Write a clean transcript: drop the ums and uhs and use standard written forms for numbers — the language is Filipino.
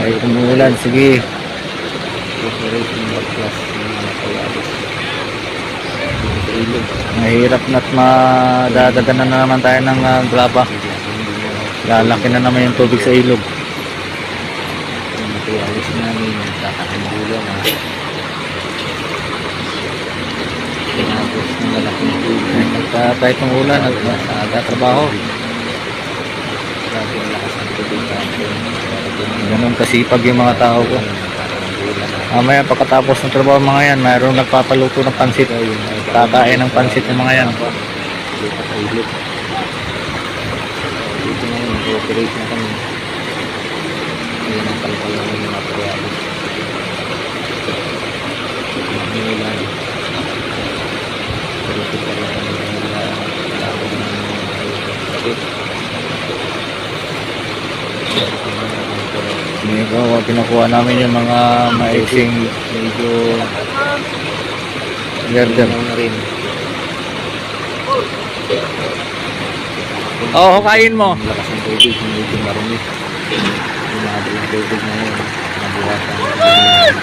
Ay, tumulan. Sige. Operation Baglas ng mga Payabas. Sa ilog. Mahirap na't madadaganan na naman tayo ng graba. Lalaki na naman yung tubig sa ilog. Yung materialis namin, kakakambulan na. Tinapos ng malaking tubig. Nagtatay itong ulan. Nagtatrabaho. Grabe ang lakas ng tubig natin. Ganun kasipag yung mga tao ko. Kakakambulan na. Mamaya pagkatapos ng trabaho mga yan, mayroong nagpapaluto ng pansit. Kakain ng pansit ng mga yan. Dito sa ilog. Dito ngayon, nag-operate na kami. Ngayon ang kalkal namin yung materialis. Mamulan. Pero ito pa rin kami nila laban ng sakit. Kinukuha namin yung mga maiksing Medyo girder. na rin. Oo, kain mo. Ang lakas ng tubig, medyo marumi. Yung mga tubig na yun, nabuhasan.